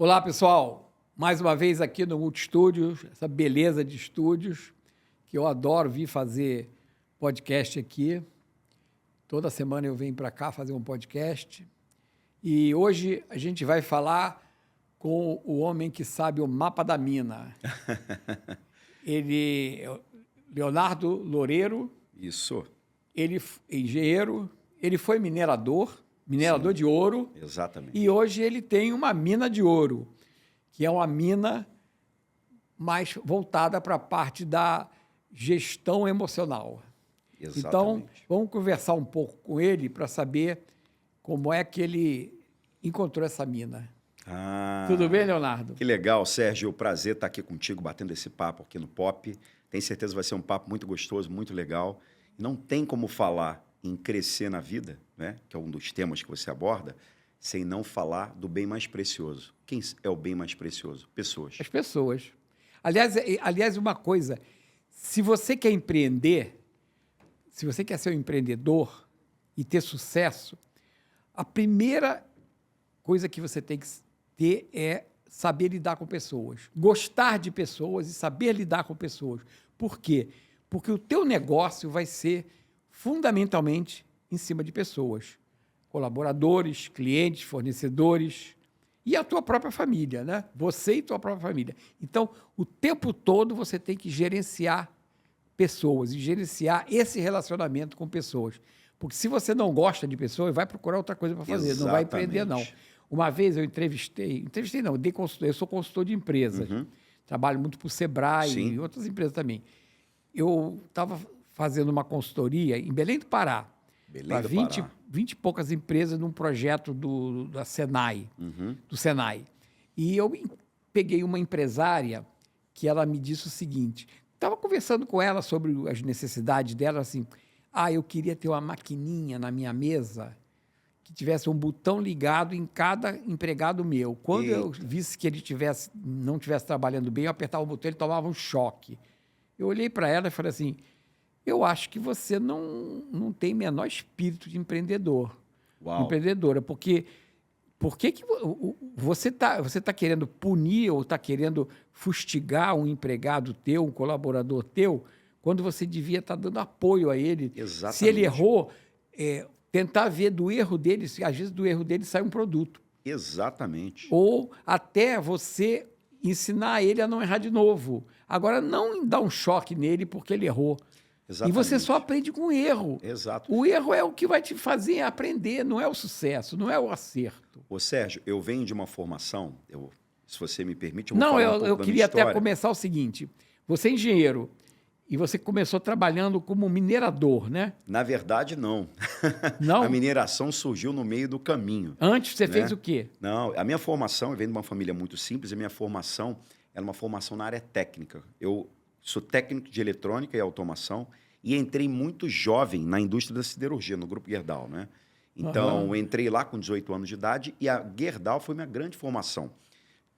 Olá, pessoal. Mais uma vez aqui no Multistúdio, essa beleza de estúdios, que eu adoro vir fazer podcast aqui. Toda semana eu venho para cá fazer um podcast. E hoje a gente vai falar com o homem que sabe o mapa da mina. Ele é Leonardo Loureiro. Isso. Ele é engenheiro, ele foi minerador Sim, de ouro. exatamente. E hoje ele tem uma mina de ouro, que é uma mina mais voltada para a parte da gestão emocional. Exatamente. Então, vamos conversar um pouco com ele para saber como é que ele encontrou essa mina. Tudo bem, Leonardo? Que legal, Sérgio. O prazer estar aqui contigo, batendo esse papo aqui no Pop. Tenho certeza que vai ser um papo muito gostoso, muito legal. Não tem como falar em crescer na vida, né, que é um dos temas que você aborda, sem não falar do bem mais precioso. Quem é o bem mais precioso? Pessoas. As pessoas. Aliás, uma coisa, se você quer empreender, se você quer ser um empreendedor e ter sucesso, a primeira coisa que você tem que ter é saber lidar com pessoas, gostar de pessoas e saber lidar com pessoas. Por quê? Porque o teu negócio vai ser fundamentalmente em cima de pessoas, colaboradores, clientes, fornecedores e a tua própria família, né? Você e tua própria família. Então, o tempo todo você tem que gerenciar pessoas e gerenciar esse relacionamento com pessoas. Porque se você não gosta de pessoas, vai procurar outra coisa para fazer, não vai empreender, não. Uma vez eu entrevistei não, dei consultoria, eu sou consultor de empresas, trabalho muito para o Sebrae Sim. e outras empresas também. Eu estava fazendo uma consultoria em Belém do Pará, para 20 e poucas empresas num projeto da Senai, do Senai. E eu peguei uma empresária que ela me disse o seguinte, estava conversando com ela sobre as necessidades dela, assim, eu queria ter uma maquininha na minha mesa que tivesse um botão ligado em cada empregado meu. Quando eu visse que ele não estivesse trabalhando bem, eu apertava o botão, ele tomava um choque. Eu olhei para ela e falei assim, eu acho que você não tem menor espírito de empreendedor, empreendedora, porque que você tá querendo punir ou está querendo fustigar um empregado teu, um colaborador teu, quando você devia estar dando apoio a ele? Exatamente. Se ele errou, tentar ver do erro dele, se às vezes do erro dele sai um produto. Exatamente. Ou até você ensinar ele a não errar de novo. Agora, não dar um choque nele porque ele errou. Exatamente. E você só aprende com o erro. Exato. O erro é o que vai te fazer aprender, não é o sucesso, não é o acerto. Ô, Sérgio, eu venho de uma formação, se você me permite, eu queria até começar o seguinte. Você é engenheiro e você começou trabalhando como minerador, né? Na verdade, não. Não? A mineração surgiu no meio do caminho. Antes você né? fez o quê? Não, a minha formação, eu venho de uma família muito simples, a minha formação era uma formação na área técnica. Eu sou técnico de eletrônica e automação e entrei muito jovem na indústria da siderurgia, no Grupo Gerdau, né? Então, entrei lá com 18 anos de idade e a Gerdau foi minha grande formação,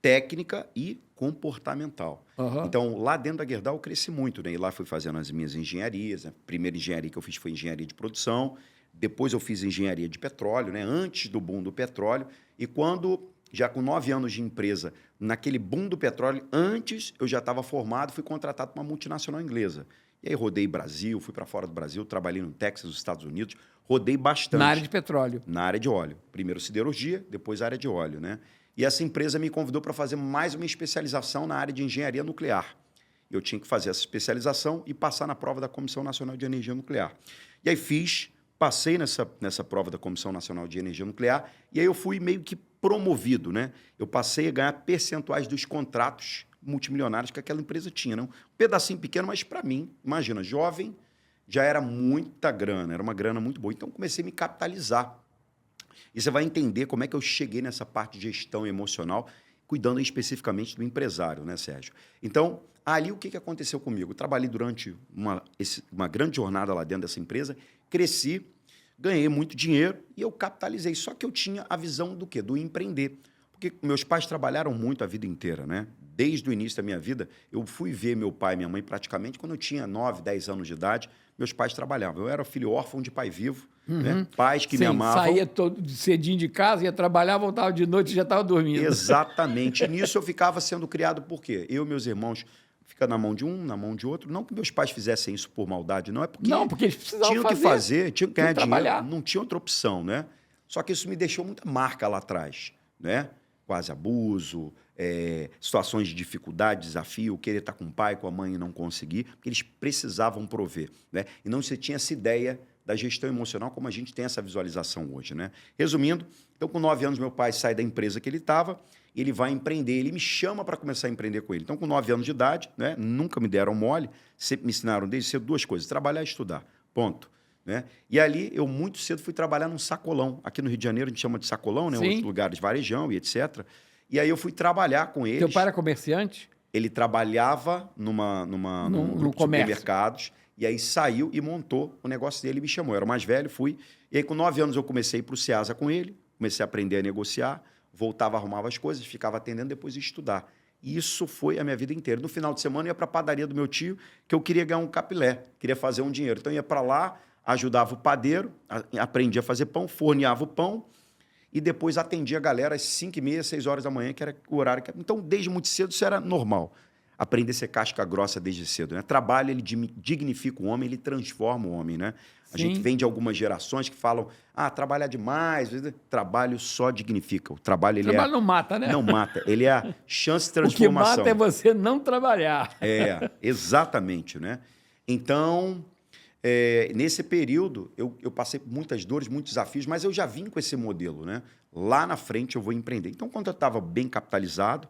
técnica e comportamental. Então, lá dentro da Gerdau eu cresci muito, né? E lá fui fazendo as minhas engenharias. A primeira engenharia que eu fiz foi engenharia de produção, depois eu fiz engenharia de petróleo, né? Antes do boom do petróleo. E quando, já com 9 anos de empresa, naquele boom do petróleo, antes eu já estava formado, fui contratado por uma multinacional inglesa. E aí rodei Brasil, fui para fora do Brasil, trabalhei no Texas, nos Estados Unidos, rodei bastante. Na área de petróleo. Na área de óleo. Primeiro siderurgia, depois área de óleo, né? E essa empresa me convidou para fazer mais uma especialização na área de engenharia nuclear. Eu tinha que fazer essa especialização e passar na prova da Comissão Nacional de Energia Nuclear. E aí passei nessa prova da Comissão Nacional de Energia Nuclear, e aí eu fui meio que promovido, né? Eu passei a ganhar percentuais dos contratos multimilionários que aquela empresa tinha, não? Um pedacinho pequeno, mas para mim, imagina, jovem, já era muita grana, era uma grana muito boa. Então, comecei a me capitalizar. E você vai entender como é que eu cheguei nessa parte de gestão emocional, cuidando especificamente do empresário, né, Sérgio? Então, ali o que aconteceu comigo? Eu trabalhei durante uma grande jornada lá dentro dessa empresa, cresci, ganhei muito dinheiro e eu capitalizei. Só que eu tinha a visão do quê? Do empreender. Porque meus pais trabalharam muito a vida inteira, né? desde o início da minha vida, eu fui ver meu pai e minha mãe praticamente quando eu tinha 9, 10 anos de idade. Meus pais trabalhavam. Eu era filho órfão de pai vivo, né? Pais que me amavam. Saía todo cedinho de casa, ia trabalhar, voltava de noite e já estava dormindo. Exatamente. E nisso eu ficava sendo criado por quê? Eu e meus irmãos ficam na mão de um, na mão de outro. Não que meus pais fizessem isso por maldade, não. É porque eles precisavam tinham que fazer, tinham que ganhar trabalhar. dinheiro. Não tinha outra opção, né? Só que isso me deixou muita marca lá atrás, né? Quase abuso, situações de dificuldade, desafio, querer estar com o pai, com a mãe e não conseguir, porque eles precisavam prover, né? E não se tinha essa ideia da gestão emocional como a gente tem essa visualização hoje, né? Resumindo, então com 9 anos meu pai sai da empresa que ele estava, ele vai empreender, ele me chama para começar a empreender com ele. Então com 9 anos de idade, né? Nunca me deram mole, sempre me ensinaram desde cedo 2 coisas, trabalhar e estudar, ponto. Né? E ali, eu muito cedo fui trabalhar num sacolão. Aqui no Rio de Janeiro, a gente chama de sacolão, né? Outros lugares, varejão e etc. E aí eu fui trabalhar com eles. Teu pai era comerciante? Ele trabalhava num grupo de supermercados. E aí saiu e montou o negócio dele e me chamou. Eu era o mais velho, fui. E aí com 9 anos eu comecei a ir para o Ceasa com ele. Comecei a aprender a negociar. Voltava, arrumava as coisas, ficava atendendo, depois ia estudar. E isso foi a minha vida inteira. No final de semana eu ia para a padaria do meu tio, que eu queria ganhar um capilé. Queria fazer um dinheiro. Então eu ia para lá, ajudava o padeiro, aprendia a fazer pão, forneava o pão e depois atendia a galera às 5h30, 6 horas da manhã, que era o horário que... Então, desde muito cedo, isso era normal. Aprender a ser casca grossa desde cedo, né? Trabalho, ele dignifica o homem, ele transforma o homem, né? A gente vem de algumas gerações que falam, trabalhar demais. Trabalho só dignifica. O trabalho, trabalho não mata, né? Não mata. Ele é a chance de transformação. O que mata é você não trabalhar. Exatamente, né? Então... nesse período, eu passei por muitas dores, muitos desafios, mas eu já vim com esse modelo, né? Lá na frente eu vou empreender. Então, quando eu estava bem capitalizado,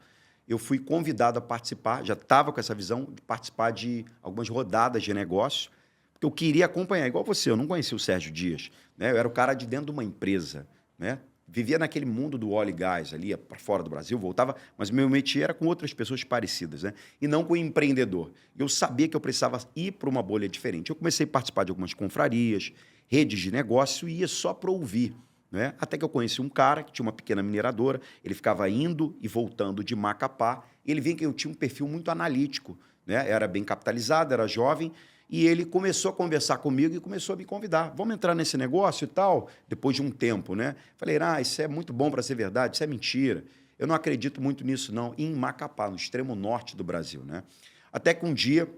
eu fui convidado a participar, já estava com essa visão de participar de algumas rodadas de negócio, porque eu queria acompanhar, igual você, eu não conhecia o Sérgio Dias, né? Eu era o cara de dentro de uma empresa, né? Vivia naquele mundo do óleo e gás, ali ia para fora do Brasil, voltava, mas o meu métier era com outras pessoas parecidas, né? E não com o empreendedor. Eu sabia que eu precisava ir para uma bolha diferente. Eu comecei a participar de algumas confrarias, redes de negócio, e ia só para ouvir, né? Até que eu conheci um cara que tinha uma pequena mineradora, ele ficava indo e voltando de Macapá, e ele via que eu tinha um perfil muito analítico, né? Era bem capitalizado, era jovem, e ele começou a conversar comigo e começou a me convidar. Vamos entrar nesse negócio e tal? Depois de um tempo, né? Falei, isso é muito bom para ser verdade, isso é mentira. Eu não acredito muito nisso, não. Em Macapá, no extremo norte do Brasil, né? Até que um dia,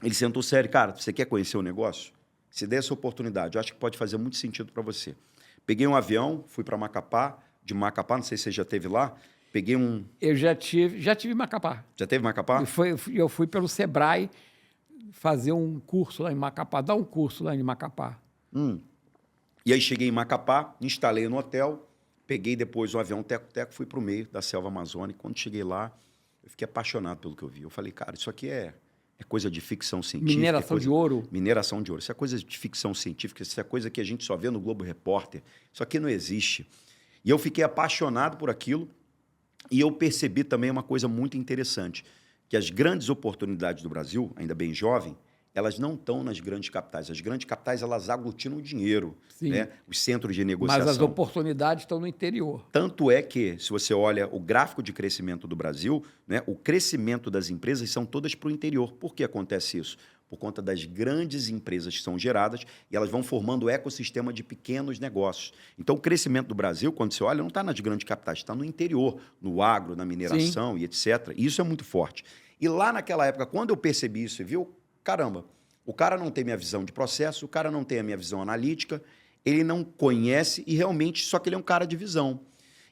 ele sentou sério, cara, você quer conhecer o negócio? Se der essa oportunidade, eu acho que pode fazer muito sentido para você. Peguei um avião, fui para Macapá, de Macapá, não sei se você já esteve lá, peguei um... Eu já tive em Macapá. Já teve em Macapá? Eu fui pelo Sebrae, fazer um curso lá em Macapá, dar um curso lá em Macapá. E aí cheguei em Macapá, instalei no hotel, peguei depois o avião teco-teco, fui para o meio da selva amazônica. Quando cheguei lá, eu fiquei apaixonado pelo que eu vi. Eu falei, cara, isso aqui é coisa de ficção científica. Mineração de ouro. Mineração de ouro. Isso é coisa de ficção científica, isso é coisa que a gente só vê no Globo Repórter. Isso aqui não existe. E eu fiquei apaixonado por aquilo e eu percebi também uma coisa muito interessante, que as grandes oportunidades do Brasil, ainda bem jovem, elas não estão nas grandes capitais. As grandes capitais, elas aglutinam o dinheiro, né? Os centros de negociação. Mas as oportunidades estão no interior. Tanto é que, se você olha o gráfico de crescimento do Brasil, né, o crescimento das empresas são todas para o interior. Por que acontece isso? Por conta das grandes empresas que são geradas e elas vão formando o ecossistema de pequenos negócios. Então, o crescimento do Brasil, quando você olha, não está nas grandes capitais, está no interior, no agro, na mineração e etc. E isso é muito forte. E lá naquela época, quando eu percebi isso e vi, caramba, o cara não tem minha visão de processo, o cara não tem a minha visão analítica, ele não conhece e realmente, só que ele é um cara de visão.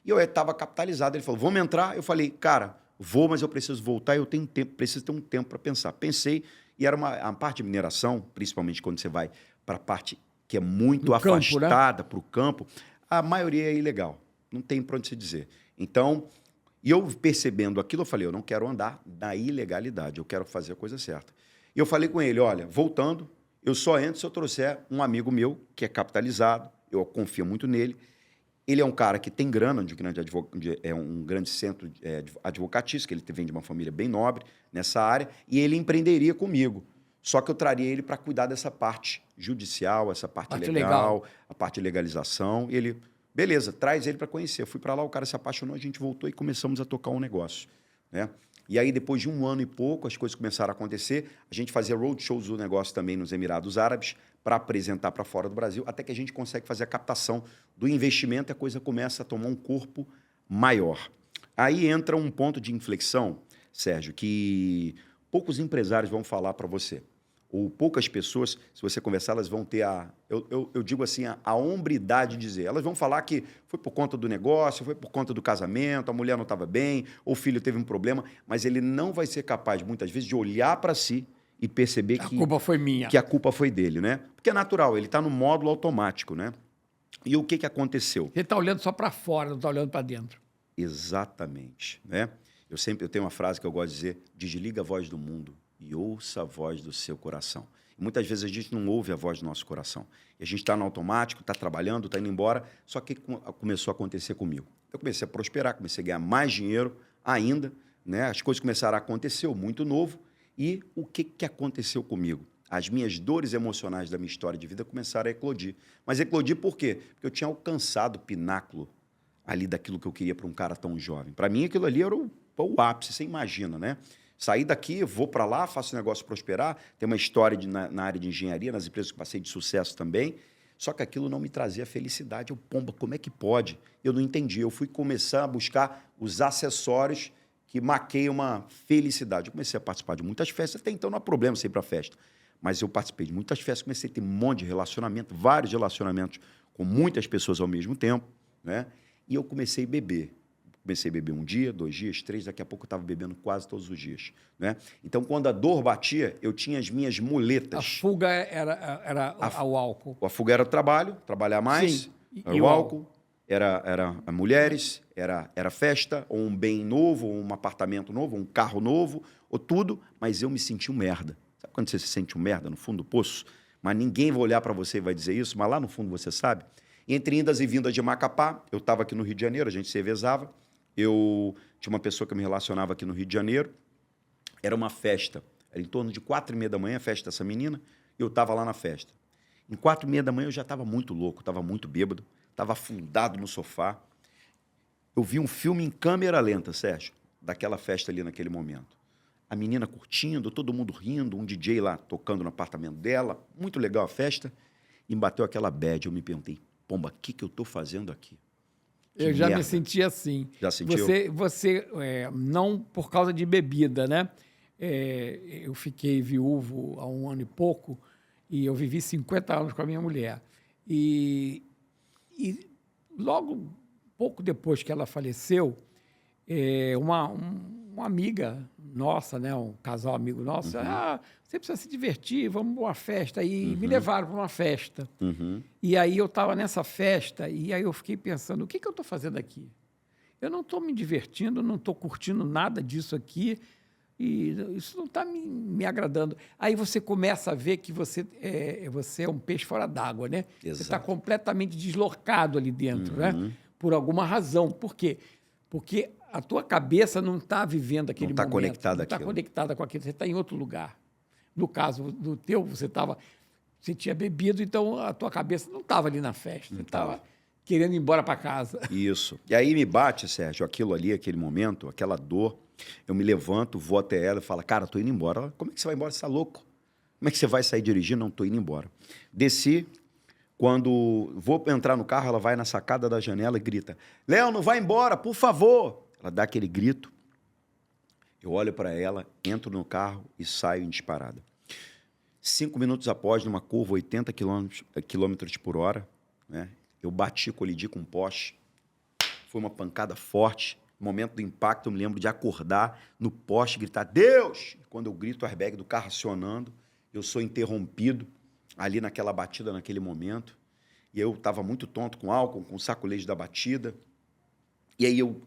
E eu estava capitalizado, ele falou, vamos entrar? Eu falei, cara, vou, mas eu preciso voltar, eu tenho tempo, preciso ter um tempo para pensar. Pensei, e era uma parte de mineração, principalmente quando você vai para a parte que é muito afastada para o campo, a maioria é ilegal, não tem para onde se dizer. Então, e eu percebendo aquilo, eu falei, eu não quero andar na ilegalidade, eu quero fazer a coisa certa. E eu falei com ele, olha, voltando, eu só entro se eu trouxer um amigo meu que é capitalizado, eu confio muito nele. Ele é um cara que tem grana, é um grande centro advocatício, que ele vem de uma família bem nobre nessa área, e ele empreenderia comigo. Só que eu traria ele para cuidar dessa parte judicial, essa parte legal, a parte de legalização. E ele, beleza, traz ele para conhecer. Eu fui para lá, o cara se apaixonou, a gente voltou e começamos a tocar um negócio, né? E aí, depois de 1 ano e pouco, as coisas começaram a acontecer. A gente fazia roadshows do negócio também nos Emirados Árabes para apresentar para fora do Brasil, até que a gente consegue fazer a captação do investimento e a coisa começa a tomar um corpo maior. Aí entra um ponto de inflexão, Sérgio, que poucos empresários vão falar para você. Ou poucas pessoas, se você conversar, elas vão ter eu digo assim, a hombridade de dizer. Elas vão falar que foi por conta do negócio, foi por conta do casamento, a mulher não estava bem, ou o filho teve um problema, mas ele não vai ser capaz, muitas vezes, de olhar para si e perceber que... A culpa foi minha. Que a culpa foi dele, né? Porque é natural, ele está no módulo automático, né? E o que aconteceu? Ele está olhando só para fora, não está olhando para dentro. Exatamente, né? Eu tenho uma frase que eu gosto de dizer, desliga a voz do mundo e ouça a voz do seu coração. E muitas vezes a gente não ouve a voz do nosso coração. E a gente está no automático, está trabalhando, está indo embora, só que começou a acontecer comigo. Eu comecei a prosperar, comecei a ganhar mais dinheiro ainda, né? As coisas começaram a acontecer, eu muito novo. E o que aconteceu comigo? As minhas dores emocionais da minha história de vida começaram a eclodir. Mas eclodir por quê? Porque eu tinha alcançado o pináculo ali daquilo que eu queria para um cara tão jovem. Para mim, aquilo ali era o ápice, você imagina, né? Saí daqui, vou para lá, faço o negócio prosperar. Tem uma história na área de engenharia, nas empresas que passei de sucesso também. Só que aquilo não me trazia felicidade. Eu, pomba, como é que pode? Eu não entendi. Eu fui começar a buscar os acessórios que maqueiam uma felicidade. Eu comecei a participar de muitas festas. Até então não há problema você ir para festa. Mas eu participei de muitas festas, comecei a ter um monte de relacionamento, vários relacionamentos com muitas pessoas ao mesmo tempo, né? E eu comecei a beber. Comecei a beber 1 dia, 2 dias, 3, daqui a pouco eu estava bebendo quase todos os dias, né? Então, quando a dor batia, eu tinha as minhas muletas. A fuga era o álcool. A fuga era o trabalho, trabalhar mais. Sim. Era o álcool, era mulheres, era festa, ou um bem novo, ou um apartamento novo, ou um carro novo, ou tudo, mas eu me senti um merda. Sabe quando você se sente um merda no fundo do poço? Mas ninguém vai olhar para você e vai dizer isso, mas lá no fundo você sabe. Entre indas e vindas de Macapá, eu estava aqui no Rio de Janeiro, a gente se revezava. Eu tinha uma pessoa que eu me relacionava aqui no Rio de Janeiro. Era uma festa. Era em torno de 4h30 da manhã, a festa dessa menina. E eu estava lá na festa. Em 4h30 da manhã eu já estava muito louco, estava muito bêbado. Estava afundado no sofá. Eu vi um filme em câmera lenta, Sérgio, daquela festa ali naquele momento. A menina curtindo, todo mundo rindo, um DJ lá tocando no apartamento dela. Muito legal a festa. E me bateu aquela bad. Eu me perguntei, pomba, o que eu estou fazendo aqui? Eu já me senti assim. Já sentiu? Você não por causa de bebida, né? Eu fiquei viúvo há 1 ano e pouco e eu vivi 50 anos com a minha mulher. E logo, pouco depois que ela faleceu, uma amiga nossa, né? Um casal amigo nosso, você precisa se divertir, vamos para uma festa. E me levaram para uma festa. E aí eu estava nessa festa e aí eu fiquei pensando, o que eu estou fazendo aqui? Eu não estou me divertindo, não estou curtindo nada disso aqui e isso não está me agradando. Aí você começa a ver que você é um peixe fora d'água, né? Exato. Você está completamente deslocado ali dentro, né? Por alguma razão. Por quê? Porque a tua cabeça não está vivendo aquele momento. Não está conectada àquilo. Não está conectada com aquilo. Você está em outro lugar. No caso do teu, você tinha bebido, então a tua cabeça não estava ali na festa. Você estava querendo ir embora para casa. Isso. E aí me bate, Sérgio, aquilo ali, aquele momento, aquela dor. Eu me levanto, vou até ela e falo, cara, estou indo embora. Ela, como é que você vai embora? Você está louco? Como é que você vai sair dirigindo? Não, estou indo embora. Desci. Quando vou entrar no carro, ela vai na sacada da janela e grita, Léo, não vai embora, por favor. Ela dá aquele grito. Eu olho para ela, entro no carro e saio em disparada. 5 minutos após, numa curva 80 quilômetros por hora, né, eu colidi com um poste. Foi uma pancada forte. No momento do impacto, eu me lembro de acordar no poste e gritar, Deus! Quando eu grito, o airbag do carro acionando, eu sou interrompido ali naquela batida, naquele momento. E eu estava muito tonto com álcool, com o sacolete da batida. E aí eu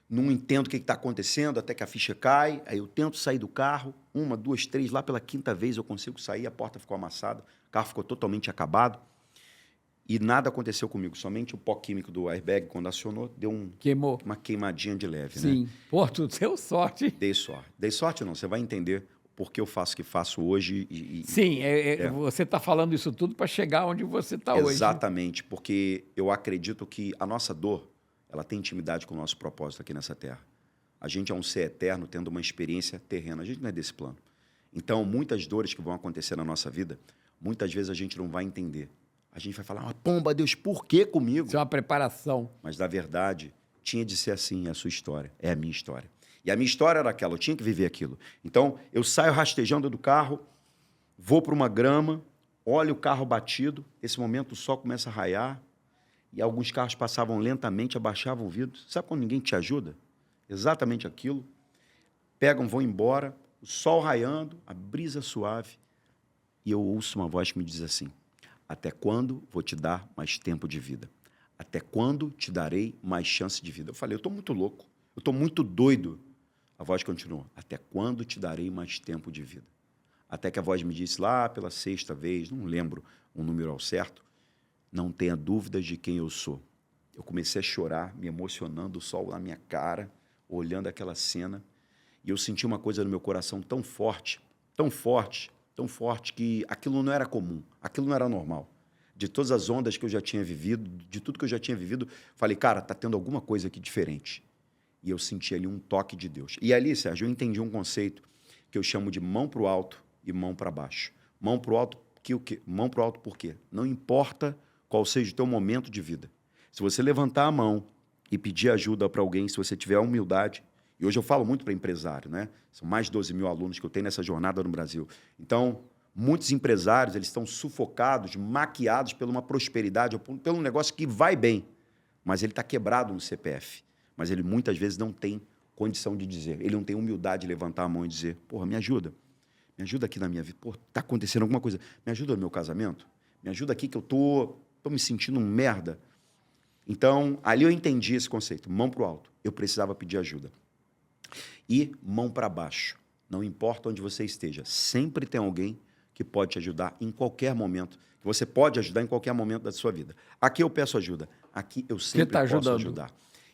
não entendo o que está acontecendo, até que a ficha cai. Aí eu tento sair do carro, 1, 2, 3, lá pela 5ª vez eu consigo sair, a porta ficou amassada, o carro ficou totalmente acabado. E nada aconteceu comigo, somente o pó químico do airbag, quando acionou, deu Queimou. Uma queimadinha de leve. Sim. Né? Pô, tu deu sorte. Dei sorte. Dei sorte não, você vai entender por que eu faço o que faço hoje. Sim, você está falando isso tudo para chegar onde você está hoje. Exatamente, porque eu acredito que a nossa dor, ela tem intimidade com o nosso propósito aqui nessa terra. A gente é um ser eterno tendo uma experiência terrena. A gente não é desse plano. Então, muitas dores que vão acontecer na nossa vida, muitas vezes a gente não vai entender. A gente vai falar, mas pomba, Deus, por que comigo? Isso é uma preparação. Mas, na verdade, tinha de ser assim, é a sua história, é a minha história. E a minha história era aquela, eu tinha que viver aquilo. Então, eu saio rastejando do carro, vou para uma grama, olho o carro batido, nesse momento o sol começa a raiar, e alguns carros passavam lentamente, abaixavam o vidro. Sabe quando ninguém te ajuda? Exatamente aquilo. Pegam, vão embora, o sol raiando, a brisa suave, e eu ouço uma voz que me diz assim, até quando vou te dar mais tempo de vida? Até quando te darei mais chance de vida? Eu falei, eu estou muito louco, eu estou muito doido. A voz continuou, até quando te darei mais tempo de vida? Até que a voz me disse lá pela 6ª vez, não lembro o número ao certo, não tenha dúvidas de quem eu sou. Eu comecei a chorar, me emocionando, o sol na minha cara, olhando aquela cena, e eu senti uma coisa no meu coração tão forte, tão forte, tão forte, que aquilo não era comum, aquilo não era normal. De todas as ondas que eu já tinha vivido, de tudo que eu já tinha vivido, falei, cara, tá tendo alguma coisa aqui diferente. E eu senti ali um toque de Deus. E ali, Sérgio, eu entendi um conceito que eu chamo de mão para o alto e mão para baixo. Mão para o alto, o quê? Mão para o alto por quê? Não importa qual seja o teu momento de vida. Se você levantar a mão e pedir ajuda para alguém, se você tiver a humildade, e hoje eu falo muito para empresário, né? São mais de 12 mil alunos que eu tenho nessa jornada no Brasil. Então, muitos empresários, eles estão sufocados, maquiados por uma prosperidade, ou pelo um negócio que vai bem, mas ele está quebrado no CPF. Mas ele muitas vezes não tem condição de dizer, ele não tem humildade de levantar a mão e dizer, porra, me ajuda aqui na minha vida, pô, está acontecendo alguma coisa, me ajuda no meu casamento, me ajuda aqui que eu tô me sentindo um merda. Então, ali eu entendi esse conceito, mão para o alto, eu precisava pedir ajuda. E mão para baixo, não importa onde você esteja, sempre tem alguém que pode te ajudar em qualquer momento, que você pode ajudar em qualquer momento da sua vida. Aqui eu peço ajuda, aqui eu sempre posso ajudar.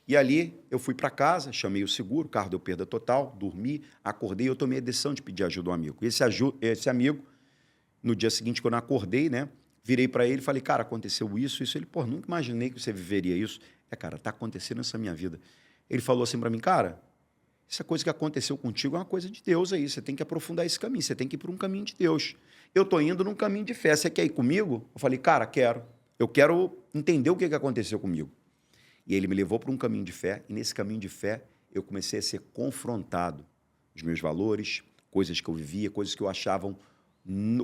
E ali eu fui para casa, chamei o seguro, o carro deu perda total, dormi, acordei, eu tomei a decisão de pedir ajuda a um amigo. Esse amigo, no dia seguinte, quando eu acordei, né, virei para ele e falei, cara, aconteceu isso. Ele, pô, nunca imaginei que você viveria isso. Cara, tá acontecendo nessa minha vida. Ele falou assim para mim, cara, essa coisa que aconteceu contigo é uma coisa de Deus aí, você tem que aprofundar esse caminho, você tem que ir por um caminho de Deus. Eu tô indo num caminho de fé, você quer ir comigo? Eu falei, cara, quero. Eu quero entender o que aconteceu comigo. E ele me levou para um caminho de fé, e nesse caminho de fé eu comecei a ser confrontado. Os meus valores, coisas que eu vivia, coisas que eu achava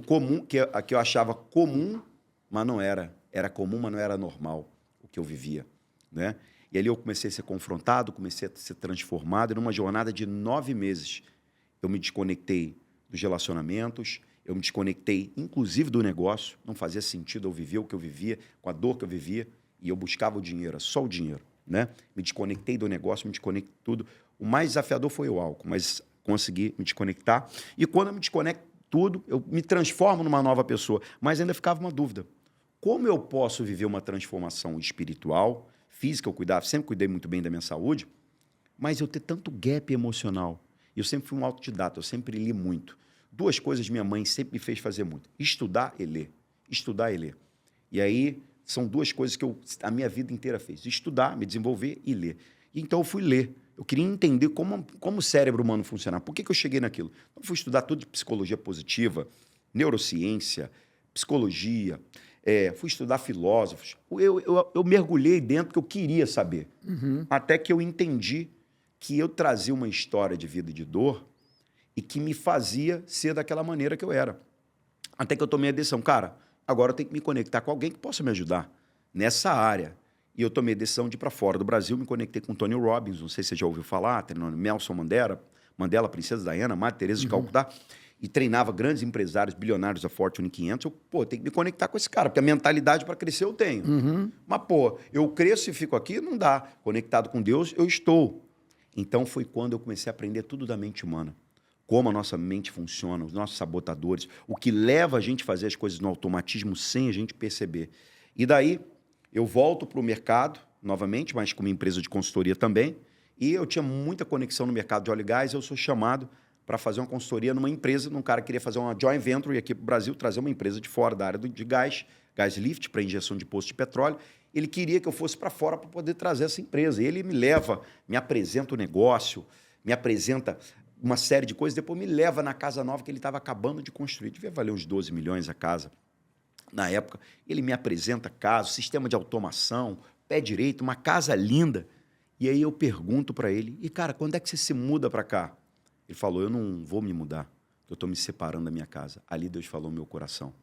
comum, que eu achava comum, mas não era. Era comum, mas não era normal o que eu vivia, né? E ali eu comecei a ser confrontado, comecei a ser transformado. E numa jornada de 9 meses, eu me desconectei dos relacionamentos, eu me desconectei, inclusive, do negócio. Não fazia sentido eu viver o que eu vivia, com a dor que eu vivia. E eu buscava o dinheiro, só o dinheiro, né? Me desconectei do negócio, me desconectei de tudo. O mais desafiador foi o álcool, mas consegui me desconectar. E quando eu me desconecto de tudo, eu me transformo numa nova pessoa. Mas ainda ficava uma dúvida. Como eu posso viver uma transformação espiritual, física, eu cuidava, sempre cuidei muito bem da minha saúde, mas eu ter tanto gap emocional? Eu sempre fui um autodidata, eu sempre li muito. 2 coisas minha mãe sempre me fez fazer muito. Estudar e ler. Estudar e ler. E aí... são 2 coisas que a minha vida inteira fez. Estudar, me desenvolver e ler. E então eu fui ler. Eu queria entender como o cérebro humano funciona. Por que eu cheguei naquilo? Eu fui estudar tudo de psicologia positiva, neurociência, psicologia, fui estudar filósofos. Eu mergulhei dentro que eu queria saber. Até que eu entendi que eu trazia uma história de vida e de dor e que me fazia ser daquela maneira que eu era. Até que eu tomei a decisão, cara, agora eu tenho que me conectar com alguém que possa me ajudar nessa área. E eu tomei a decisão de ir para fora do Brasil, me conectei com Tony Robbins, não sei se você já ouviu falar, treinando Nelson Mandela, Princesa Diana, Madre Teresa de Calcutá, e treinava grandes empresários, bilionários da Fortune 500. Eu tenho que me conectar com esse cara, porque a mentalidade para crescer eu tenho. Mas, eu cresço e fico aqui, não dá. Conectado com Deus, eu estou. Então, foi quando eu comecei a aprender tudo da mente humana. Como a nossa mente funciona, os nossos sabotadores, o que leva a gente a fazer as coisas no automatismo sem a gente perceber. E daí, eu volto para o mercado, novamente, mas com uma empresa de consultoria também, e eu tinha muita conexão no mercado de óleo e gás, eu sou chamado para fazer uma consultoria numa empresa, um cara queria fazer uma joint venture aqui para o Brasil, trazer uma empresa de fora da área de gás lift, para injeção de poço de petróleo. Ele queria que eu fosse para fora para poder trazer essa empresa. E ele me leva, me apresenta o negócio, me apresenta uma série de coisas, depois me leva na casa nova que ele estava acabando de construir. Devia valer uns 12 milhões a casa. Na época, ele me apresenta casa, sistema de automação, pé direito, uma casa linda. E aí eu pergunto para ele, e cara, quando é que você se muda para cá? Ele falou, eu não vou me mudar, eu estou me separando da minha casa. Ali Deus falou no meu coração,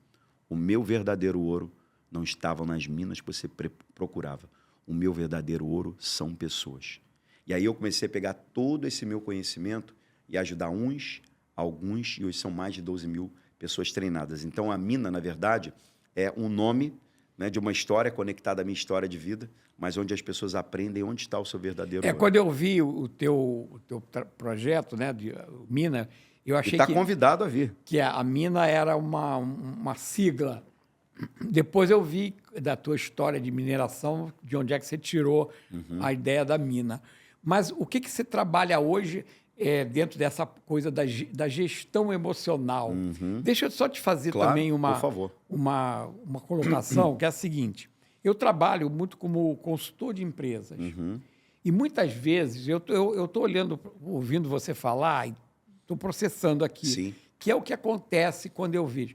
o meu verdadeiro ouro não estava nas minas que você procurava. O meu verdadeiro ouro são pessoas. E aí eu comecei a pegar todo esse meu conhecimento e ajudar alguns, e hoje são mais de 12 mil pessoas treinadas. Então, a mina, na verdade, é um nome, né, de uma história conectada à minha história de vida, mas onde as pessoas aprendem onde está o seu verdadeiro ouro. Quando eu vi o teu projeto, né, de Mina, eu achei que... está convidado a vir. Que a Mina era uma sigla. Depois eu vi da tua história de mineração, de onde é que você tirou a ideia da mina. Mas o que você trabalha hoje dentro dessa coisa da gestão emocional? Deixa eu só te fazer também por favor. uma colocação, que é a seguinte. Eu trabalho muito como consultor de empresas. E muitas vezes eu estou ouvindo você falar e estou processando aqui, Sim. que é o que acontece quando eu vejo.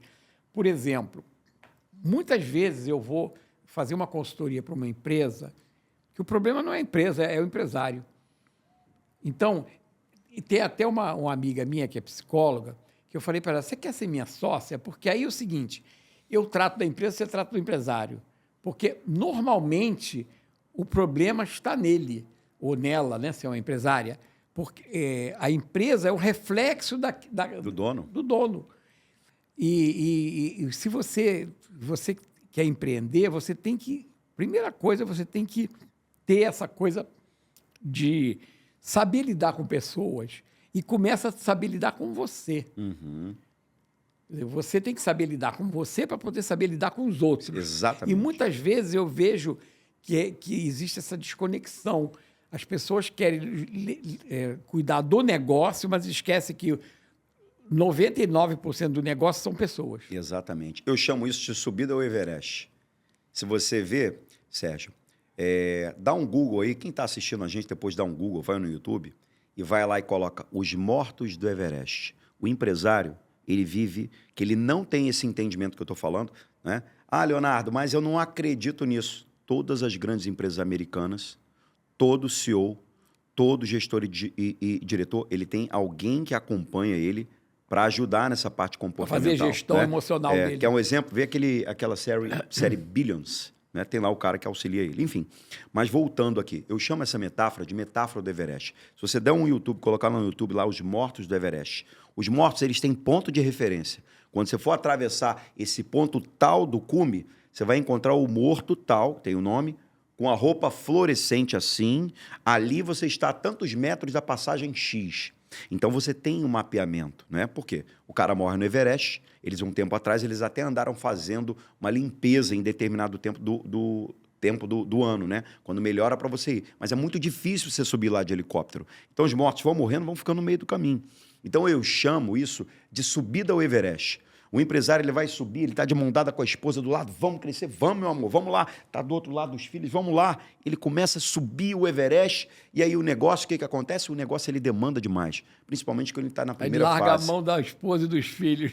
Por exemplo, muitas vezes eu vou fazer uma consultoria para uma empresa, que o problema não é a empresa, é o empresário. Então, e tem até uma amiga minha que é psicóloga, que eu falei para ela, você quer ser minha sócia? Porque aí é o seguinte, eu trato da empresa, você trata do empresário. Porque, normalmente, o problema está nele, ou nela, né, se é uma empresária, porque a empresa é o reflexo do dono. Do dono. E se você quer empreender, você tem que... Primeira coisa, você tem que ter essa coisa de saber lidar com pessoas e começa a saber lidar com você. Você tem que saber lidar com você para poder saber lidar com os outros. Exatamente. E muitas vezes eu vejo que existe essa desconexão. As pessoas querem cuidar do negócio, mas esquecem que 99% do negócio são pessoas. Exatamente. Eu chamo isso de subida ao Everest. Se você vê, Sérgio, dá um Google aí, quem está assistindo a gente, depois dá um Google, vai no YouTube e vai lá e coloca os mortos do Everest. O empresário, ele vive, que ele não tem esse entendimento que eu estou falando, né? Ah, Leonardo, mas eu não acredito nisso. Todas as grandes empresas americanas, todo CEO, todo gestor e diretor, ele tem alguém que acompanha ele para ajudar nessa parte comportamental. Fazer gestão emocional dele. Que é um exemplo, vê aquela série Billions, né? Tem lá o cara que auxilia ele. Enfim, mas voltando aqui, eu chamo essa metáfora de metáfora do Everest. Se você der um YouTube, colocar no YouTube lá os mortos do Everest, os mortos, eles têm ponto de referência. Quando você for atravessar esse ponto tal do cume, você vai encontrar o morto tal, tem o nome, com a roupa fluorescente assim, ali você está a tantos metros da passagem X. Então você tem um mapeamento, né? Por quê? O cara morre no Everest, eles um tempo atrás, eles até andaram fazendo uma limpeza em determinado tempo do ano, né? Quando melhora para você ir. Mas é muito difícil você subir lá de helicóptero. Então os mortos vão morrendo, vão ficando no meio do caminho. Então eu chamo isso de subida ao Everest. O empresário, ele vai subir, ele está de mão dada com a esposa do lado, vamos crescer, vamos, meu amor, vamos lá. Está do outro lado dos filhos, vamos lá. Ele começa a subir o Everest e aí o negócio, o que acontece? O negócio, ele demanda demais, principalmente quando ele está na primeira fase. Ele larga a mão da esposa e dos filhos.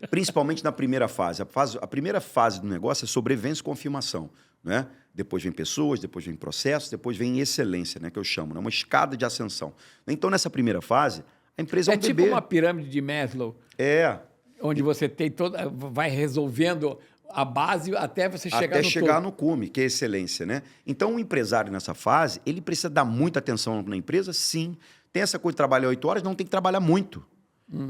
Principalmente na primeira fase. A primeira fase do negócio é sobrevivência e confirmação, né? Depois vem pessoas, depois vem processos, depois vem excelência, né, que eu chamo, né? Uma escada de ascensão. Então, nessa primeira fase, a empresa é um tipo bebê. uma pirâmide de Maslow. Onde você tem vai resolvendo a base até você chegar no cume, que é excelência, né? Então, o empresário nessa fase, ele precisa dar muita atenção na empresa, sim. Tem essa coisa de trabalhar 8 horas, não tem que trabalhar muito.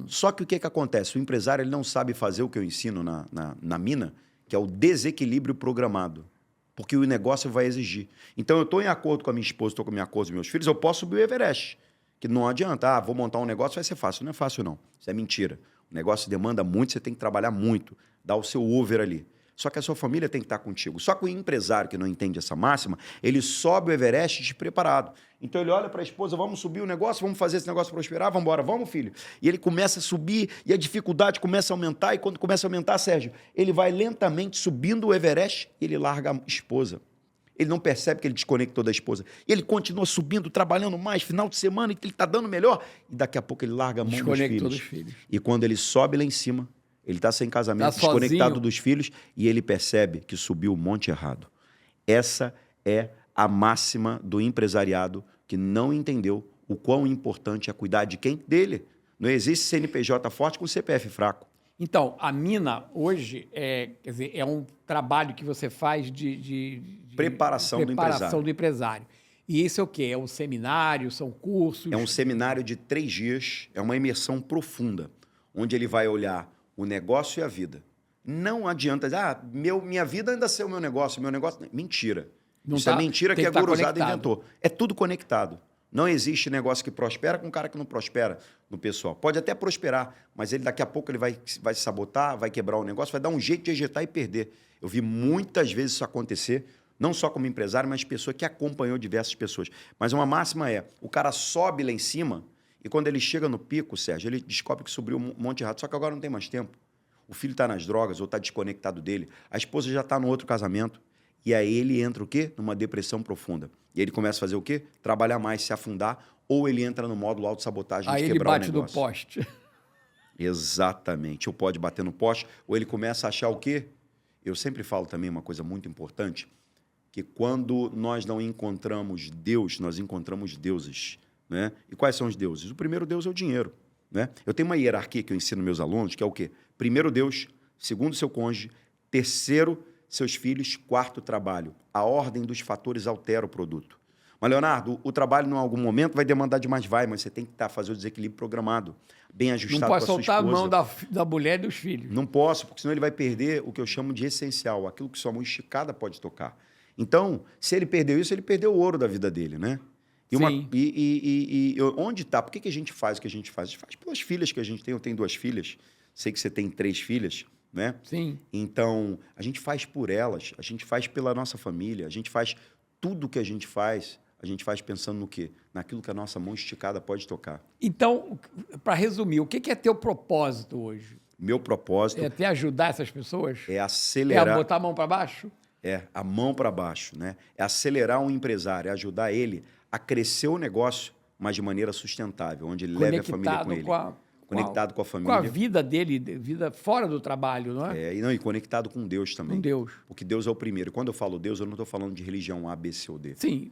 Só que o que acontece? O empresário, ele não sabe fazer o que eu ensino na mina, que é o desequilíbrio programado. Porque o negócio vai exigir. Então, eu estou em acordo com a minha esposa, estou com a minha esposa e meus filhos, eu posso subir o Everest. Que não adianta, vou montar um negócio, vai ser fácil. Não é fácil, não. Isso é mentira. O negócio demanda muito, você tem que trabalhar muito, dar o seu over ali. Só que a sua família tem que estar contigo. Só que o empresário que não entende essa máxima, ele sobe o Everest despreparado. Então ele olha para a esposa, vamos subir o negócio, vamos fazer esse negócio prosperar, vamos embora, vamos, filho. E ele começa a subir e a dificuldade começa a aumentar. E quando começa a aumentar, Sérgio, ele vai lentamente subindo o Everest e ele larga a esposa. Ele não percebe que ele desconectou da esposa. E ele continua subindo, trabalhando mais, final de semana, que ele está dando melhor. E daqui a pouco ele larga a mão dos filhos. E quando ele sobe lá em cima, ele está sem casamento, desconectado dos filhos, e ele percebe que subiu o monte errado. Essa é a máxima do empresariado que não entendeu o quão importante é cuidar de quem? Dele. Não existe CNPJ forte com CPF fraco. Então, a mina hoje quer dizer, é um trabalho que você faz de preparação do empresário. E isso é o quê? É um seminário, são cursos? É um seminário de 3 dias, é uma imersão profunda, onde ele vai olhar o negócio e a vida. Não adianta dizer, minha vida ainda ser o meu negócio. Mentira. Isso é mentira que a Guruzada inventou. É tudo conectado. Não existe negócio que prospera com um cara que não prospera no pessoal. Pode até prosperar, mas ele daqui a pouco ele vai se sabotar, vai quebrar o negócio, vai dar um jeito de ejetar e perder. Eu vi muitas vezes isso acontecer, não só como empresário, mas pessoa que acompanhou diversas pessoas. Mas uma máxima é, o cara sobe lá em cima e quando ele chega no pico, Sérgio, ele descobre que subiu um monte errado, só que agora não tem mais tempo. O filho está nas drogas ou está desconectado dele, a esposa já está no outro casamento. E aí ele entra o quê? Numa depressão profunda. E ele começa a fazer o quê? Trabalhar mais, se afundar, ou ele entra no módulo autossabotagem de quebrar o negócio. Aí ele bate no poste. Exatamente. Ou pode bater no poste, ou ele começa a achar o quê? Eu sempre falo também uma coisa muito importante, que quando nós não encontramos Deus, nós encontramos deuses. Né? E quais são os deuses? O primeiro Deus é o dinheiro. Né? Eu tenho uma hierarquia que eu ensino meus alunos, que é o quê? Primeiro Deus, segundo seu cônjuge, terceiro seus filhos, quarto trabalho. A ordem dos fatores altera o produto. Mas, Leonardo, o trabalho em algum momento vai demandar demais, mas você tem que fazer o desequilíbrio programado, bem ajustado com a sua esposa. Não pode soltar a mão da mulher e dos filhos. Não posso, porque senão ele vai perder o que eu chamo de essencial, aquilo que sua mão esticada pode tocar. Então, se ele perdeu isso, ele perdeu o ouro da vida dele, né? E onde está? Por que a gente faz o que a gente faz? A gente faz pelas filhas que a gente tem. Eu tenho 2 filhas, sei que você tem 3 filhas, né? Sim. Então, a gente faz por elas, a gente faz pela nossa família, a gente faz tudo que a gente faz pensando no quê? Naquilo que a nossa mão esticada pode tocar. Então, para resumir, o que é teu propósito hoje? Meu propósito... É até ajudar essas pessoas? É acelerar... É botar a mão para baixo? É, a mão para baixo, né? É acelerar um empresário, é ajudar ele a crescer o negócio, mas de maneira sustentável, onde ele leve a família com ele. Conectado com a família. Com a vida dele, vida fora do trabalho, não é? E conectado com Deus também. Com Deus. Porque Deus é o primeiro. Quando eu falo Deus, eu não estou falando de religião A, B, C ou D. Sim,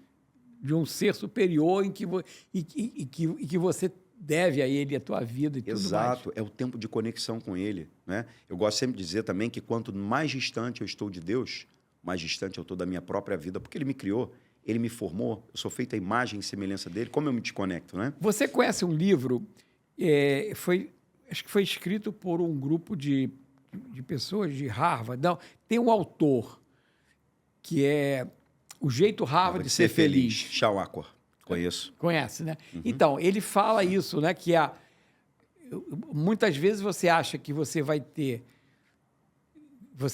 de um ser superior em que você deve a ele a tua vida e tudo mais. Exato, é o tempo de conexão com ele. Né? Eu gosto sempre de dizer também que quanto mais distante eu estou de Deus, mais distante eu estou da minha própria vida, porque ele me criou, ele me formou, eu sou feito à imagem e semelhança dele, como eu me desconecto, né? Você conhece um livro... acho que foi escrito por um grupo de pessoas de Harvard. Não, tem um autor que é O Jeito Harvard de Ser Feliz. Shawn Achor, conheço. Conhece, né? Uhum. Então, ele fala isso, né? Que muitas vezes você acha que você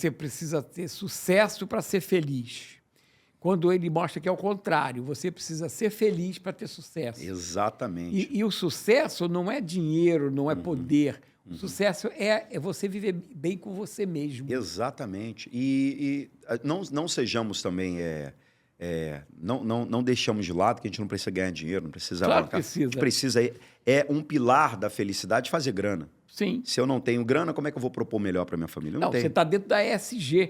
precisa ter sucesso para ser feliz. Quando ele mostra que é o contrário, você precisa ser feliz para ter sucesso. Exatamente. E o sucesso não é dinheiro, não é poder. O sucesso é você viver bem com você mesmo. Exatamente. E não sejamos também... não deixamos de lado que a gente não precisa ganhar dinheiro, não precisa... Claro que precisa. A gente precisa... É um pilar da felicidade fazer grana. Sim. Se eu não tenho grana, como é que eu vou propor melhor para minha família? Não, você está dentro da ESG.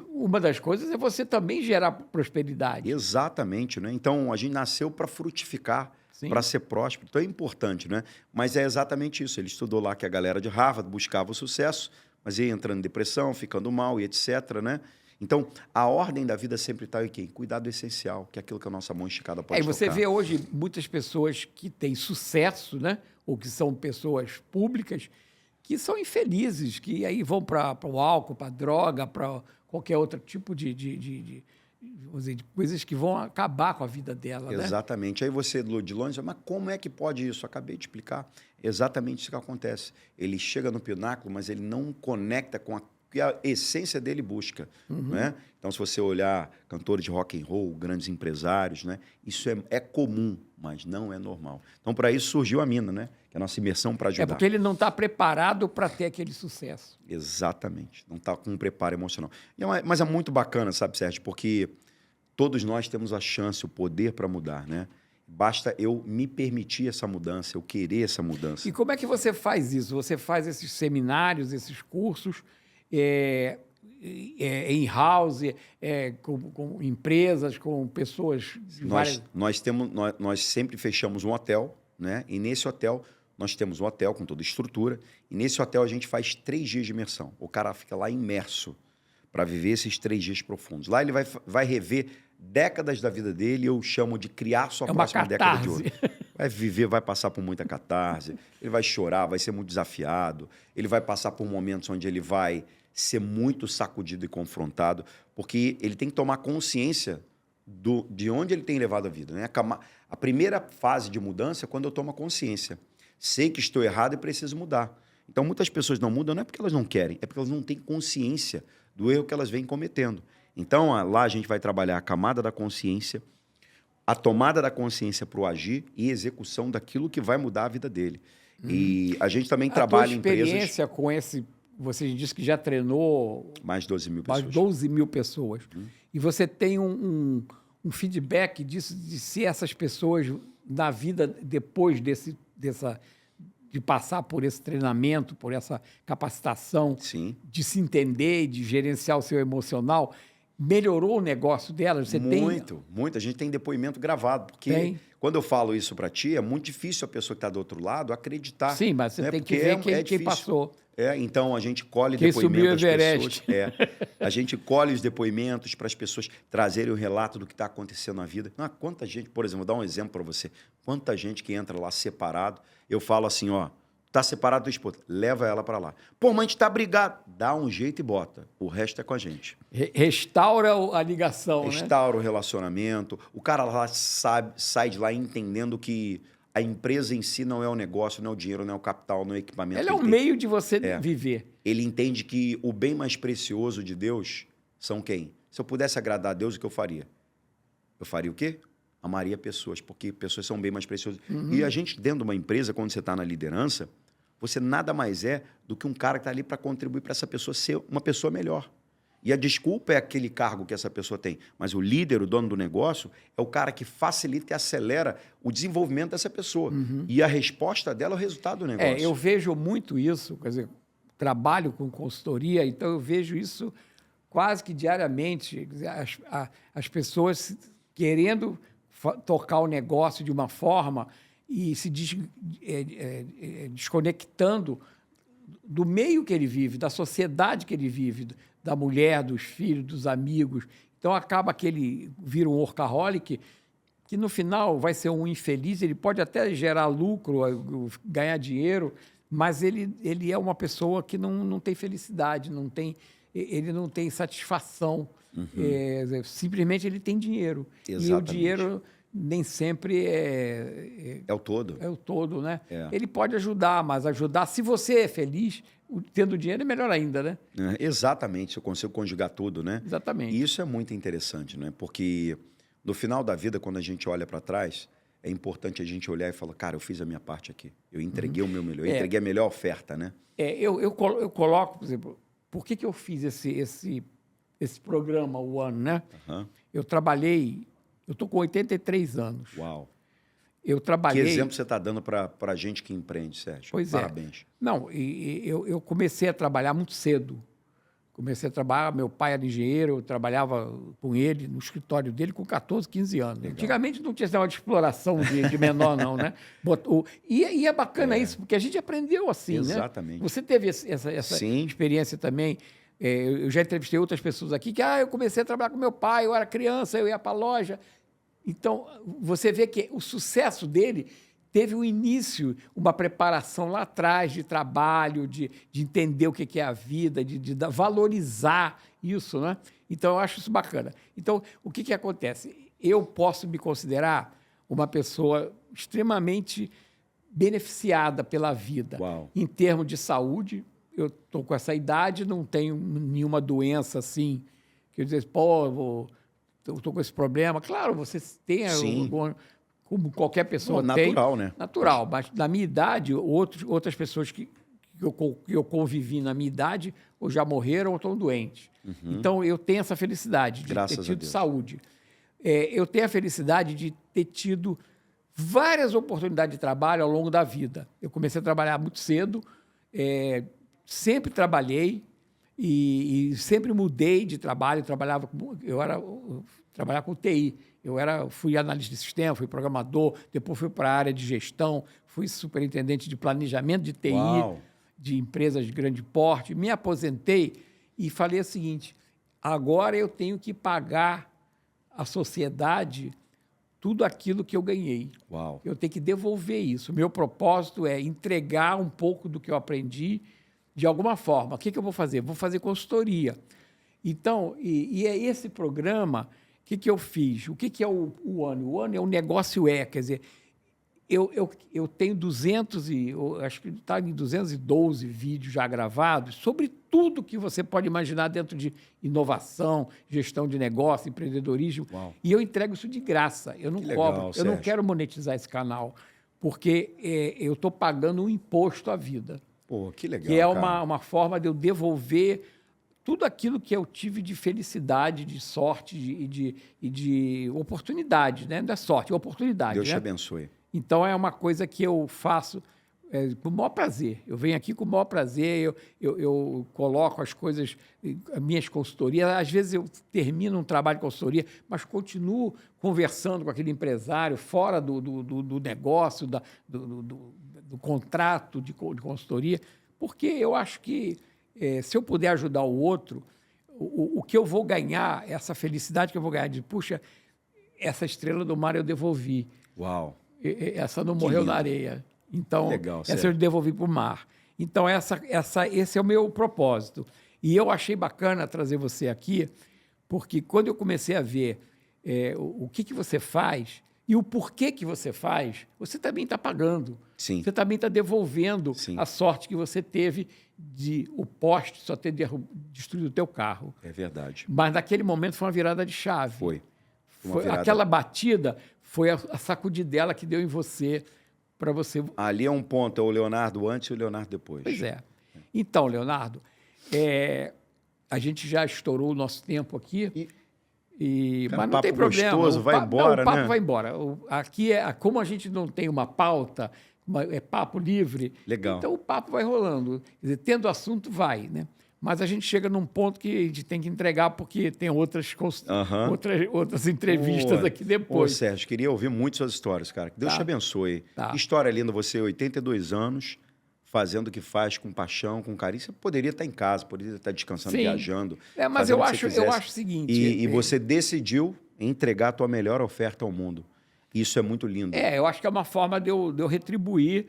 Uma das coisas é você também gerar prosperidade. Exatamente, né? Então, a gente nasceu para frutificar, para ser próspero. Então, é importante, né? Mas é exatamente isso. Ele estudou lá que a galera de Harvard buscava o sucesso, mas ia entrando em depressão, ficando mal e etc, né? Então, a ordem da vida sempre está em quem? Cuidar do essencial, que é aquilo que a nossa mão esticada pode tocar. E você vê hoje muitas pessoas que têm sucesso, né? Ou que são pessoas públicas, que são infelizes, que aí vão para o álcool, para a droga, para qualquer outro tipo de coisas que vão acabar com a vida dela. Exatamente. Aí você, de longe, mas como é que pode isso? Acabei de explicar. Exatamente isso que acontece. Ele chega no pináculo, mas ele não conecta com a que a essência dele busca. Né? Então, se você olhar cantores de rock and roll, grandes empresários, né? Isso é comum, mas não é normal. Então, para isso surgiu a Mina, né? Que é a nossa imersão para ajudar. É porque ele não está preparado para ter aquele sucesso. Exatamente. Não está com um preparo emocional. Mas é muito bacana, sabe, Sérgio? Porque todos nós temos a chance, o poder para mudar, né? Basta eu me permitir essa mudança, eu querer essa mudança. E como é que você faz isso? Você faz esses seminários, esses cursos in-house, com empresas, com pessoas de várias... Nós sempre fechamos um hotel, né? E nesse hotel, nós temos um hotel com toda a estrutura, e nesse hotel a gente faz 3 dias de imersão. O cara fica lá imerso para viver esses 3 dias profundos. Lá ele vai rever décadas da vida dele, eu chamo de criar sua próxima década de ouro. Vai viver, vai passar por muita catarse, ele vai chorar, vai ser muito desafiado, ele vai passar por momentos onde ele vai ser muito sacudido e confrontado, porque ele tem que tomar consciência de onde ele tem levado a vida, né? A primeira fase de mudança é quando eu tomo consciência. Sei que estou errado e preciso mudar. Então, muitas pessoas não mudam, não é porque elas não querem, é porque elas não têm consciência do erro que elas vêm cometendo. Então, lá a gente vai trabalhar a camada da consciência, a tomada da consciência para o agir e execução daquilo que vai mudar a vida dele. E a gente também trabalha em empresas... A tua experiência com esse... Você disse que já treinou... Mais de 12 mil pessoas. Mais 12 mil pessoas. E você tem um feedback disso, de se essas pessoas, na vida, depois de passar por esse treinamento, por essa capacitação, Sim. de se entender e de gerenciar o seu emocional... Melhorou o negócio dela? Muito. A gente tem depoimento gravado, porque quando eu falo isso para ti, é muito difícil a pessoa que está do outro lado acreditar. Sim, mas você tem que ver quem passou. Então a gente colhe quem depoimento das pessoas. A gente colhe os depoimentos para as pessoas trazerem o relato do que está acontecendo na vida. Quanta gente, por exemplo, vou dar um exemplo para você. Quanta gente que entra lá separado, eu falo assim, ó, tá separado da esposa, leva ela para lá. Pô, mas a gente tá brigado. Dá um jeito e bota. O resto é com a gente. Restaura a ligação, Restaura o relacionamento. O cara lá sai de lá entendendo que a empresa em si não é o negócio, não é o dinheiro, não é o capital, não é o equipamento. Ela é o meio de você viver. Ele entende que o bem mais precioso de Deus são quem? Se eu pudesse agradar a Deus, o que eu faria? Eu faria o quê? Amaria pessoas, porque pessoas são bem mais preciosas. E a gente, dentro de uma empresa, quando você está na liderança, você nada mais é do que um cara que está ali para contribuir para essa pessoa ser uma pessoa melhor. E a desculpa é aquele cargo que essa pessoa tem. Mas o líder, o dono do negócio, é o cara que facilita e acelera o desenvolvimento dessa pessoa. E a resposta dela é o resultado do negócio. Eu vejo muito isso, quer dizer, trabalho com consultoria, então eu vejo isso quase que diariamente. Quer dizer, as pessoas querendo tocar o negócio de uma forma e se desconectando do meio que ele vive, da sociedade que ele vive, da mulher, dos filhos, dos amigos. Então, acaba que ele vira um workaholic, que no final vai ser um infeliz, ele pode até gerar lucro, ganhar dinheiro, mas ele é uma pessoa que não tem felicidade, ele não tem satisfação. Simplesmente ele tem dinheiro. Exatamente. E o dinheiro nem sempre é o todo. É o todo, né? Ele pode ajudar, mas ajudar, se você é feliz, tendo dinheiro é melhor ainda, né? Exatamente, eu consigo conjugar tudo, né? Exatamente. E isso é muito interessante, né? Porque no final da vida, quando a gente olha para trás, é importante a gente olhar e falar, cara, eu fiz a minha parte aqui. Eu entreguei o meu melhor, eu entreguei a melhor oferta, né? Eu coloco, por exemplo, por que eu fiz esse programa, o ano, né? Eu trabalhei, eu estou com 83 anos. Uau! Eu trabalhei... Que exemplo você está dando para a gente que empreende, Sérgio? Pois Parabéns. Não, eu comecei a trabalhar muito cedo. Comecei a trabalhar, meu pai era engenheiro, eu trabalhava com ele no escritório dele com 14, 15 anos. Legal. Antigamente não tinha esse negócio de exploração de menor, não, né? E é bacana isso, porque a gente aprendeu assim, Exatamente. Né? Você teve essa experiência também. Eu já entrevistei outras pessoas aqui que eu comecei a trabalhar com meu pai, eu era criança, eu ia para a loja. Então, você vê que o sucesso dele teve um início, uma preparação lá atrás de trabalho, de entender o que é a vida, de valorizar isso, né? Então, eu acho isso bacana. Então, o que acontece? Eu posso me considerar uma pessoa extremamente beneficiada pela vida. Uau. Em termos de saúde. Eu estou com essa idade, não tenho nenhuma doença assim, que eu dizer, eu estou com esse problema. Claro, você tem, como qualquer pessoa tem. Natural, né? Natural, mas na minha idade, outras pessoas que eu convivi na minha idade ou já morreram ou estão doentes. Então, eu tenho essa felicidade de ter tido saúde. eu tenho a felicidade de ter tido várias oportunidades de trabalho ao longo da vida. Eu comecei a trabalhar muito cedo, sempre trabalhei e sempre mudei de trabalho. Eu trabalhava com TI. Fui analista de sistema, fui programador, depois fui para a área de gestão, fui superintendente de planejamento de TI, Uau. de empresas de grande porte. Me aposentei e falei o seguinte: agora eu tenho que pagar à sociedade tudo aquilo que eu ganhei. Uau. Eu tenho que devolver isso. Meu propósito é entregar um pouco do que eu aprendi de alguma forma. O que eu vou fazer? Vou fazer consultoria. Então, é esse programa. O que eu fiz? O que é o ONE? O ONE é um negócio quer dizer, eu tenho acho que está em 212 vídeos já gravados sobre tudo que você pode imaginar dentro de inovação, gestão de negócio, empreendedorismo. Uau. E eu entrego isso de graça. Eu não cobro, eu não quero monetizar esse canal, porque eu estou pagando um imposto à vida. Pô, que legal, que é uma forma de eu devolver tudo aquilo que eu tive de felicidade, de sorte e de oportunidade, né? Não é sorte, é oportunidade. Deus te abençoe. Então, é uma coisa que eu faço com o maior prazer. Eu venho aqui com o maior prazer, eu coloco as coisas, as minhas consultorias. Às vezes eu termino um trabalho de consultoria, mas continuo conversando com aquele empresário fora do negócio, do contrato de consultoria, porque eu acho que se eu puder ajudar o outro, o que eu vou ganhar, essa felicidade que eu vou ganhar de, puxa, essa estrela do mar eu devolvi. Uau! Essa não morreu na areia. Então, legal, essa eu devolvi para o mar. Então, esse é o meu propósito. E eu achei bacana trazer você aqui, porque quando eu comecei a ver o que você faz e o porquê que você faz, você também está pagando. Sim. Você também está devolvendo a sorte que você teve de o poste só ter destruído o teu carro. É verdade. Mas naquele momento foi uma virada de chave. Foi Aquela batida foi a sacudidela que deu em você para você... Ali é um ponto, é o Leonardo antes e o Leonardo depois. Pois é. Então, Leonardo, a gente já estourou o nosso tempo aqui, mas não tem problema. Gostoso, vai embora, o papo né? vai embora. Aqui, como a gente não tem uma pauta, é papo livre, legal. Então o papo vai rolando. Quer dizer, tendo assunto, vai, né? Mas a gente chega num ponto que a gente tem que entregar porque tem outras entrevistas aqui depois. Ô, Sérgio, queria ouvir muito suas histórias, cara. Que Deus te abençoe. Tá. Que história linda você, 82 anos, fazendo o que faz com paixão, com carinho. Você poderia estar em casa, poderia estar descansando, viajando. Mas eu acho o seguinte... E você decidiu entregar a tua melhor oferta ao mundo. Isso é muito lindo. Eu acho que é uma forma de eu retribuir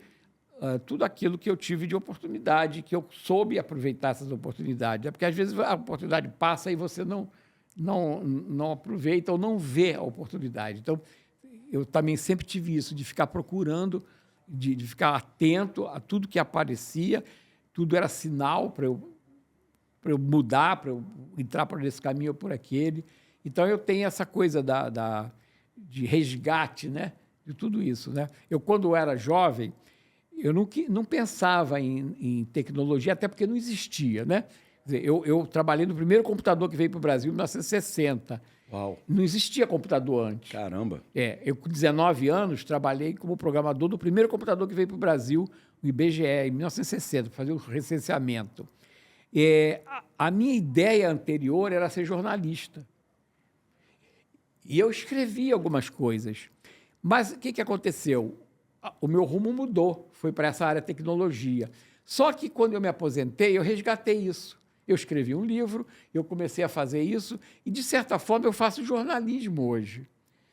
tudo aquilo que eu tive de oportunidade, que eu soube aproveitar essas oportunidades. Porque, às vezes, a oportunidade passa e você não aproveita ou não vê a oportunidade. Então, eu também sempre tive isso, de ficar procurando, de ficar atento a tudo que aparecia. Tudo era sinal para eu mudar, para eu entrar por esse caminho ou por aquele. Então, eu tenho essa coisa de resgate, né, de tudo isso, né? Eu, quando era jovem, eu não pensava em tecnologia, até porque não existia, né? Quer dizer, eu trabalhei no primeiro computador que veio para o Brasil em 1960. Uau! Não existia computador antes. Caramba! Eu, com 19 anos, trabalhei como programador do primeiro computador que veio para o Brasil, o IBGE, em 1960, para fazer o recenseamento. A minha ideia anterior era ser jornalista. E eu escrevi algumas coisas. Mas o que aconteceu? O meu rumo mudou, foi para essa área de tecnologia. Só que, quando eu me aposentei, eu resgatei isso. Eu escrevi um livro, eu comecei a fazer isso, e, de certa forma, eu faço jornalismo hoje.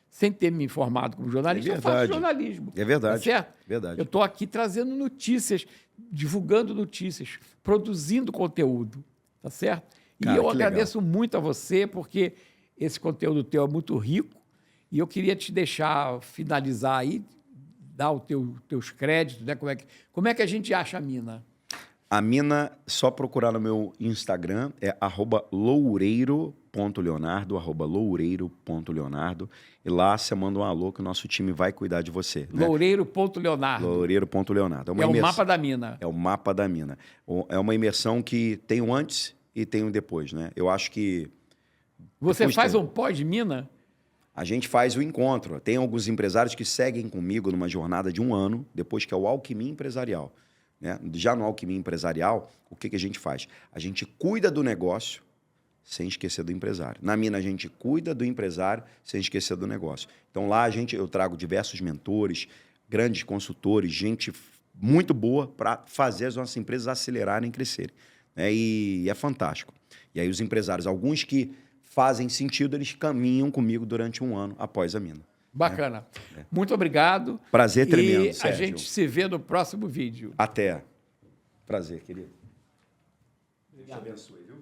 Sem ter me formado como jornalista, eu faço jornalismo. É verdade. Tá certo? Verdade. Eu estou aqui trazendo notícias, divulgando notícias, produzindo conteúdo. Tá certo? Cara, e eu agradeço muito a você, porque esse conteúdo teu é muito rico, e eu queria te deixar finalizar aí, dar os teus créditos, né? Como é que a gente acha a Mina? A Mina, só procurar no meu Instagram, é @loureiro.leonardo, @loureiro.leonardo. E lá você manda um alô que o nosso time vai cuidar de você. Né? Loureiro.leonardo. Loureiro.leonardo. É o mapa da Mina. É o mapa da Mina. É uma imersão que tem um antes e tem um depois, né? Eu acho que... Você faz um pós de Mina? a gente faz o encontro. Tem alguns empresários que seguem comigo numa jornada de 1 ano, depois que é o Alquimia Empresarial. Né? Já no Alquimia Empresarial, o que a gente faz? A gente cuida do negócio sem esquecer do empresário. Na Mina, a gente cuida do empresário sem esquecer do negócio. Então, lá eu trago diversos mentores, grandes consultores, gente muito boa para fazer as nossas empresas acelerarem e crescerem. Né? E é fantástico. E aí os empresários, alguns que fazem sentido, eles caminham comigo durante 1 ano após a Mina. Bacana. Muito obrigado. Prazer tremendo, E a Sérgio. gente se vê no próximo vídeo. Até. Prazer, querido. Deus te abençoe, viu?